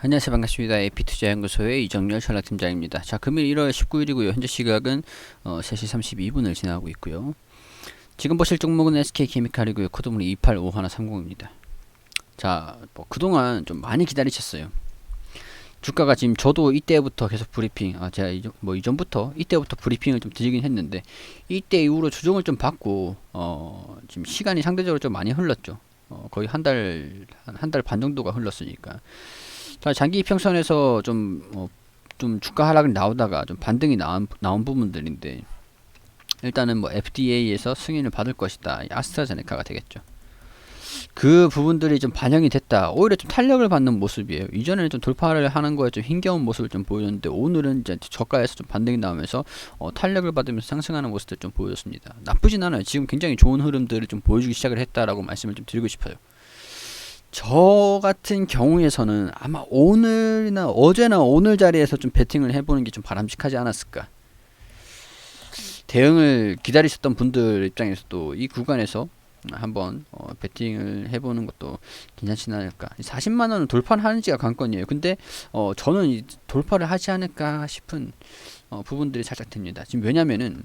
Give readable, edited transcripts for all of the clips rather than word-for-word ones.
안녕하세요. 반갑습니다. AP투자연구소의 이정열 전략팀장입니다. 자, 금일 1월 19일이고요. 현재 시각은 3시 32분을 지나고 있고요. 지금 보실 종목은 SK케미칼이고요. 코드문이 285130입니다. 자, 그동안 좀 많이 기다리셨어요. 주가가 지금 저도 이때부터 계속 브리핑, 제가 이전부터 이때부터 브리핑을 좀 드리긴 했는데, 이때 이후로 조정을 좀 받고, 지금 시간이 상대적으로 좀 많이 흘렀죠. 거의 한 달 반 정도가 흘렀으니까. 자, 장기 이평선에서 좀 주가 하락이 나오다가 좀 반등이 나온 부분들인데, 일단은 FDA에서 승인을 받을 것이다. 이 아스트라제네카가 되겠죠. 그 부분들이 좀 반영이 됐다. 오히려 좀 탄력을 받는 모습이에요. 이전에는 좀 돌파를 하는 거에 좀 힘겨운 모습을 좀 보였는데, 오늘은 이제 저가에서 좀 반등이 나오면서 탄력을 받으면서 상승하는 모습들 좀 보였습니다. 나쁘진 않아요. 지금 굉장히 좋은 흐름들을 좀 보여주기 시작을 했다라고 말씀을 좀 드리고 싶어요. 저 같은 경우에서는 아마 오늘이나 어제나 오늘 자리에서 좀 베팅을 해보는 게 좀 바람직하지 않았을까. 대응을 기다리셨던 분들 입장에서도 이 구간에서 한번 베팅을 해보는 것도 괜찮지 않을까. 40만원은 돌파를 하는지가 관건이에요. 근데 저는 돌파를 하지 않을까 싶은 부분들이 살짝 듭니다. 지금 왜냐면은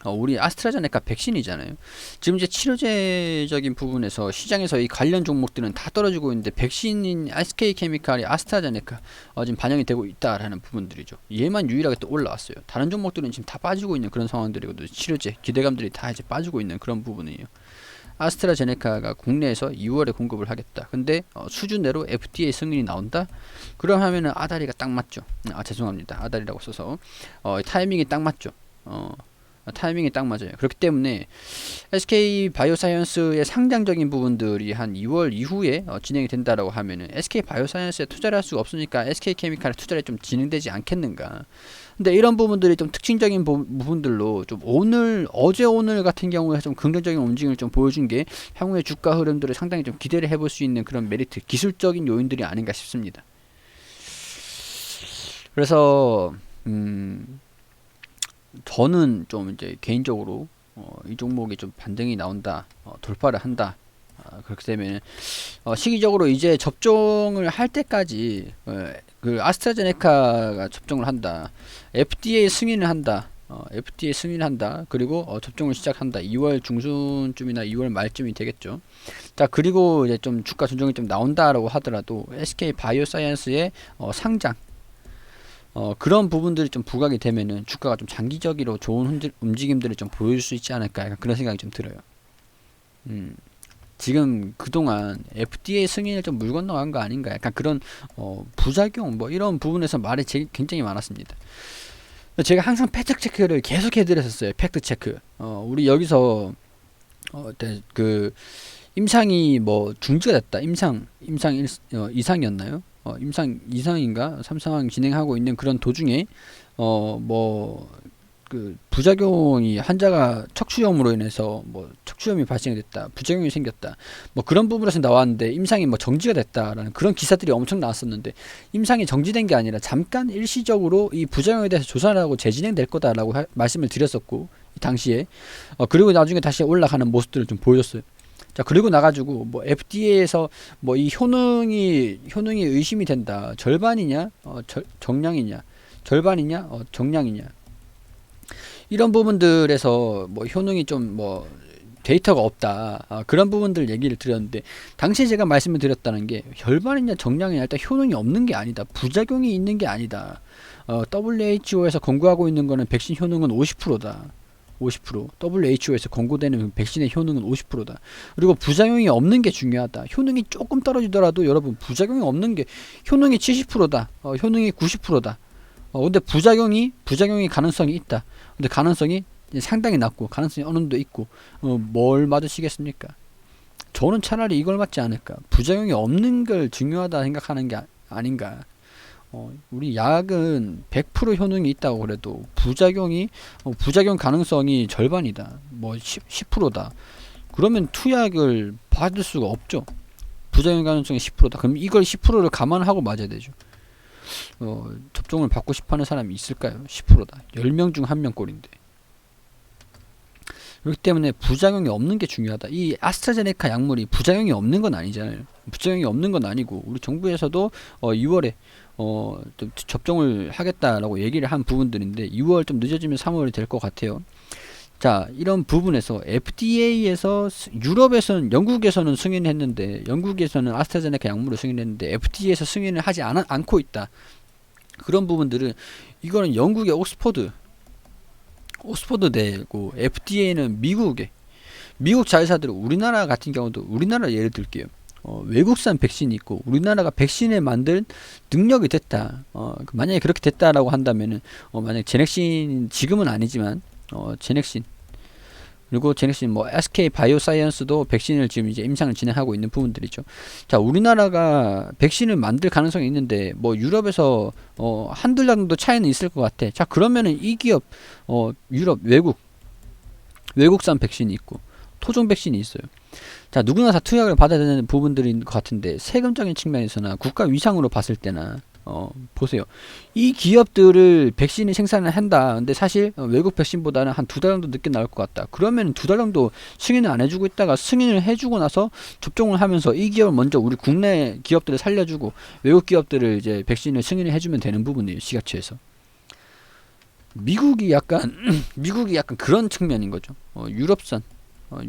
우리 아스트라제네카 백신이잖아요. 지금 이제 치료제적인 부분에서 시장에서 이 관련 종목들은 다 떨어지고 있는데, 백신인 SK케미칼이 아스트라제네카 지금 반영이 되고 있다라는 부분들이죠. 얘만 유일하게 또 올라왔어요. 다른 종목들은 지금 다 빠지고 있는 그런 상황들이거든요. 치료제 기대감들이 다 이제 빠지고 있는 그런 부분이에요. 아스트라제네카가 국내에서 2월에 공급을 하겠다. 근데 수준대로 FDA 승인이 나온다? 그럼 하면은 아다리가 딱 맞죠. 죄송합니다. 아다리라고 써서 타이밍이 딱 맞죠. 타이밍이 딱 맞아요. 그렇기 때문에 SK 바이오사이언스의 상장적인 부분들이 한 2월 이후에 진행이 된다라고 하면은 SK 바이오사이언스에 투자를 할 수가 없으니까 SK 케미칼에 투자를 좀 진행되지 않겠는가. 근데 이런 부분들이 좀 특징적인 부분들로 좀 어제 오늘 같은 경우에 좀 긍정적인 움직임을 좀 보여준 게 향후의 주가 흐름들을 상당히 좀 기대를 해볼 수 있는 그런 메리트, 기술적인 요인들이 아닌가 싶습니다. 그래서 저는 좀 이제 개인적으로 이 종목이 좀 반등이 나온다, 돌파를 한다. 그렇게 되면 시기적으로 이제 접종을 할 때까지 그 아스트라제네카가 접종을 한다, FDA 승인을 한다, FDA 승인을 한다, 그리고 접종을 시작한다. 2월 중순쯤이나 2월 말쯤이 되겠죠. 자, 그리고 이제 좀 주가 조정이 좀 나온다라고 하더라도 SK 바이오사이언스의 상장, 그런 부분들이 좀 부각이 되면은 주가가 좀 장기적으로 좋은 움직임들을 좀 보여줄 수 있지 않을까, 약간 그런 생각이 좀 들어요. 지금 그동안 FDA 승인을 좀 물 건너간 거 아닌가, 약간 그런 부작용 이런 부분에서 말이 굉장히 많았습니다. 제가 항상 팩트 체크를 계속 해드렸었어요. 팩트 체크. 우리 여기서 그 임상이 중지가 됐다. 임상 이상이었나요? 임상 이상인가? 3상황 진행하고 있는 그런 도중에 그 부작용이, 환자가 척추염으로 인해서 척추염이 발생됐다, 부작용이 생겼다, 그런 부분에서 나왔는데 임상이 정지가 됐다라는 그런 기사들이 엄청 나왔었는데, 임상이 정지된 게 아니라 잠깐 일시적으로 이 부작용에 대해서 조사를 하고 재진행될 거다라고 말씀을 드렸었고, 이 당시에 그리고 나중에 다시 올라가는 모습들을 좀 보여줬어요. 자, 그리고 나가지고 FDA에서 이 효능이 의심이 된다. 절반이냐, 정량이냐, 절반이냐, 정량이냐, 이런 부분들에서 효능이 좀 데이터가 없다, 그런 부분들 얘기를 드렸는데, 당시에 제가 말씀을 드렸다는 게 절반이냐 정량이냐, 일단 효능이 없는 게 아니다, 부작용이 있는 게 아니다. WHO에서 권고하고 있는 거는 백신 효능은 50%다. 50%. WHO에서 권고되는 백신의 효능은 50%다. 그리고 부작용이 없는 게 중요하다. 효능이 조금 떨어지더라도 여러분, 부작용이 없는 게, 효능이 70%다. 효능이 90%다. 근데 부작용이 가능성이 있다. 근데 가능성이 상당히 낮고 가능성이 어느 정도 있고, 뭘 맞으시겠습니까? 저는 차라리 이걸 맞지 않을까. 부작용이 없는 걸 중요하다 생각하는 게 아닌가. 우리 약은 100% 효능이 있다고 그래도 부작용 가능성이 절반이다, 10%다. 그러면 투약을 받을 수가 없죠. 부작용 가능성이 10%다. 그럼 이걸 10%를 감안하고 맞아야 되죠. 접종을 받고 싶어하는 사람이 있을까요? 10%다. 10명 중 1명 꼴인데. 그렇기 때문에 부작용이 없는 게 중요하다. 이 아스트라제네카 약물이 부작용이 없는 건 아니잖아요. 부작용이 없는 건 아니고 우리 정부에서도 2월에 좀 접종을 하겠다라고 얘기를 한 부분들인데 2월 좀 늦어지면 3월이 될 것 같아요. 자, 이런 부분에서 FDA에서 유럽에서는 영국에서는 승인했는데 영국에서는 아스트라제네카 약물을 승인했는데 FDA에서 승인을 하지 않고 있다. 그런 부분들은 이거는 영국의 옥스퍼드대고 FDA는 미국 자회사들은 우리나라 같은 경우도 우리나라 예를 들게요. 외국산 백신이 있고 우리나라가 백신을 만들 능력이 됐다. 만약에 그렇게 됐다라고 한다면은 만약 제넥신 지금은 아니지만 제넥신 그리고 제넥신 뭐 SK 바이오사이언스도 백신을 지금 이제 임상을 진행하고 있는 부분들이죠. 자, 우리나라가 백신을 만들 가능성이 있는데 뭐 유럽에서 한두 달 정도 차이는 있을 것 같아. 자, 그러면은 이 기업 유럽 외국산 백신이 있고 토종 백신이 있어요. 자, 누구나 다 투약을 받아야 되는 부분들인 것 같은데 세금적인 측면에서나 국가 위상으로 봤을 때나 보세요. 이 기업들을 백신을 생산을 한다. 근데 사실 외국 백신보다는 한 두 달 정도 늦게 나올 것 같다. 그러면 두 달 정도 승인을 안 해주고 있다가 승인을 해주고 나서 접종을 하면서 이 기업을 먼저 우리 국내 기업들을 살려주고 외국 기업들을 이제 백신을 승인을 해주면 되는 부분이에요. 시각처에서. 미국이 약간 미국이 약간 그런 측면인 거죠.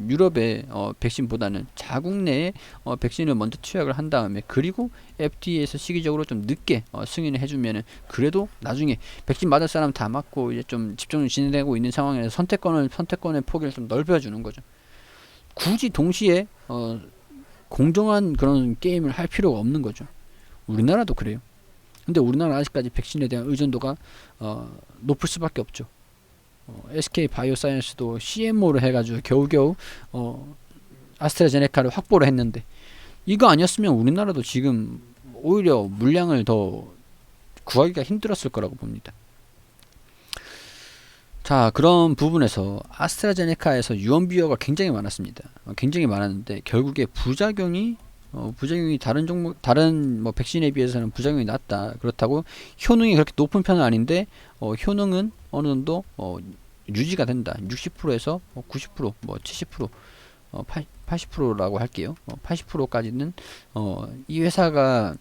유럽의 백신보다는 자국 내에 백신을 먼저 투약을 한 다음에 그리고 FDA에서 시기적으로 좀 늦게 승인을 해주면은 그래도 나중에 백신 맞을 사람 다 맞고 이제 좀 집중을 진행되고 있는 상황에서 선택권의 폭을 좀 넓혀주는 거죠. 굳이 동시에 공정한 그런 게임을 할 필요가 없는 거죠. 우리나라도 그래요. 근데 우리나라 아직까지 백신에 대한 의존도가 높을 수밖에 없죠. SK 바이오사이언스도 CMO를 해가지고 겨우겨우 아스트라제네카를 확보를 했는데 이거 아니었으면 우리나라도 지금 오히려 물량을 더 구하기가 힘들었을 거라고 봅니다. 자, 그런 부분에서 아스트라제네카에서 유언비어가 굉장히 많았습니다. 굉장히 많았는데 결국에 부작용이 다른 뭐 백신에 비해서는 부작용이 낮다. 그렇다고 효능이 그렇게 높은 편은 아닌데 효능은 어느 정도 유지가 된다. 60%에서 90%, 뭐 70%, 80%라고 할게요. 80%까지는 이 회사가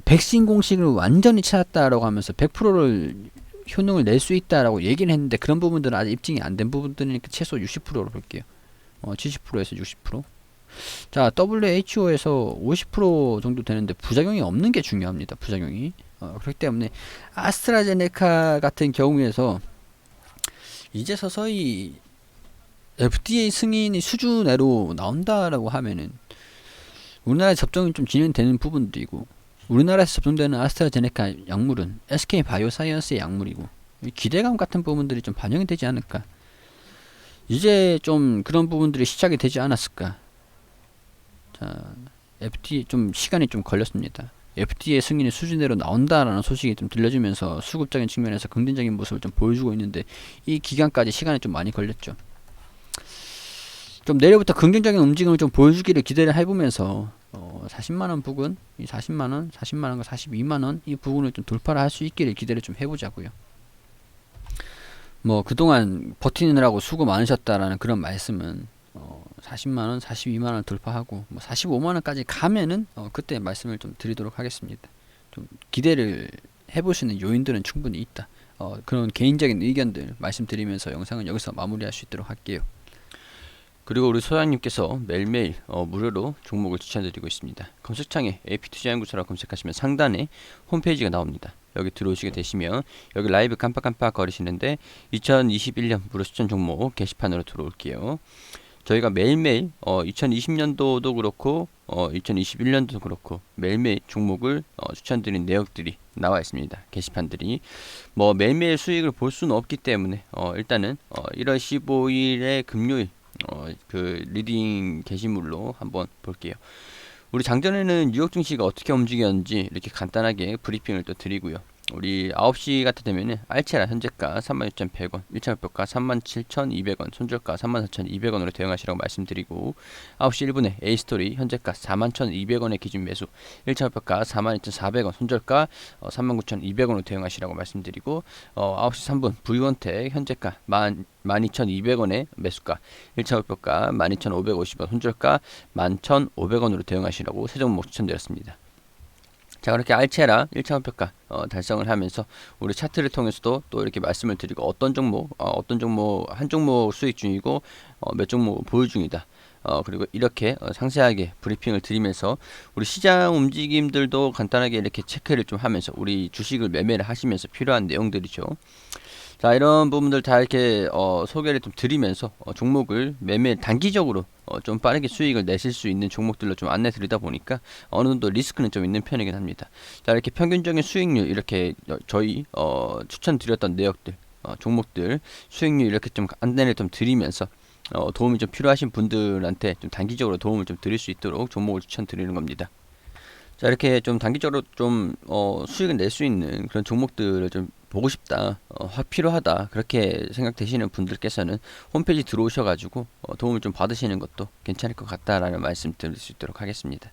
백신 공식을 완전히 찾았다라고 하면서 100%를 효능을 낼 수 있다라고 얘기는 했는데 그런 부분들은 아직 입증이 안 된 부분들이니까 최소 60%로 볼게요. 70%에서 60%. 자, WHO에서 50% 정도 되는데 부작용이 없는 게 중요합니다. 부작용이. 그렇기 때문에 아스트라제네카 같은 경우에서 이제 서서히 FDA 승인이 수준으로 나온다라고 하면은 우리나라에 접종이 좀 진행되는 부분들이고 우리나라에서 접종되는 아스트라제네카 약물은 SK 바이오사이언스의 약물이고 기대감 같은 부분들이 좀 반영이 되지 않을까. 이제 좀 그런 부분들이 시작이 되지 않았을까. 자, FDA 좀 시간이 좀 걸렸습니다. FDA 승인이 수준대로 나온다라는 소식이 좀 들려주면서 수급적인 측면에서 긍정적인 모습을 좀 보여주고 있는데 이 기간까지 시간이 좀 많이 걸렸죠. 좀 내일부터 긍정적인 움직임을 좀 보여주기를 기대를 해보면서 40만원 부근, 이 40만원과 42만원 이 부분을 좀 돌파를 할 수 있기를 기대를 좀 해보자고요. 뭐 그동안 버티느라고 수고 많으셨다라는 그런 말씀은 40만원, 42만원 돌파하고 뭐 45만원까지 가면은 그때 말씀을 좀 드리도록 하겠습니다. 좀 기대를 해보시는 요인들은 충분히 있다. 그런 개인적인 의견들 말씀드리면서 영상은 여기서 마무리할 수 있도록 할게요. 그리고 우리 소장님께서 매일매일 무료로 종목을 추천드리고 있습니다. 검색창에 AP투자연구소라고 검색하시면 상단에 홈페이지가 나옵니다. 여기 들어오시게 되시면 여기 라이브 깜빡깜빡 거리시는데 2021년 무료 추천 종목 게시판으로 들어올게요. 저희가 매일매일 2020년도도 그렇고 2021년도도 그렇고 매일매일 종목을 추천드린 내역들이 나와 있습니다. 게시판들이 뭐 매일매일 수익을 볼 수는 없기 때문에 일단은 1월 15일에 금요일 그 리딩 게시물로 한번 볼게요. 우리 장전에는 뉴욕 증시가 어떻게 움직였는지 이렇게 간단하게 브리핑을 또 드리고요. 우리 9시 같은 되면은 알체라 현재가 36,100원, 1차 목표가 37,200원, 손절가 34,200원으로 대응하시라고 말씀드리고, 9시 1분에 A스토리 현재가 41,200원의 기준 매수, 1차 목표가 42,400원, 손절가 39,200원으로 대응하시라고 말씀드리고, 9시 3분 V원택 현재가 12,200원의 매수가, 1차 목표가 12,550원, 손절가 11,500원으로 대응하시라고 세 종목 추천드렸습니다. 자, 그렇게 알체라 1차 목표가 달성을 하면서 우리 차트를 통해서도 또 이렇게 말씀을 드리고, 어떤 종목 한 종목 수익 중이고 몇 종목 보유 중이다. 그리고 이렇게 상세하게 브리핑을 드리면서 우리 시장 움직임들도 간단하게 이렇게 체크를 좀 하면서 우리 주식을 매매를 하시면서 필요한 내용들이죠. 자, 이런 부분들 다 이렇게 소개를 좀 드리면서 종목을 매매 단기적으로 좀 빠르게 수익을 내실 수 있는 종목들로 좀 안내 드리다 보니까 어느 정도 리스크는 좀 있는 편이긴 합니다. 자, 이렇게 평균적인 수익률 이렇게 저희 추천드렸던 내역들, 종목들 수익률 이렇게 좀 안내를 좀 드리면서 도움이 좀 필요하신 분들한테 좀 단기적으로 도움을 좀 드릴 수 있도록 종목을 추천드리는 겁니다. 자, 이렇게 좀 단기적으로 좀 수익을 낼 수 있는 그런 종목들을 좀 보고 싶다, 확 필요하다, 그렇게 생각되시는 분들께서는 홈페이지 들어오셔가지고 도움을 좀 받으시는 것도 괜찮을 것 같다라는 말씀 드릴 수 있도록 하겠습니다.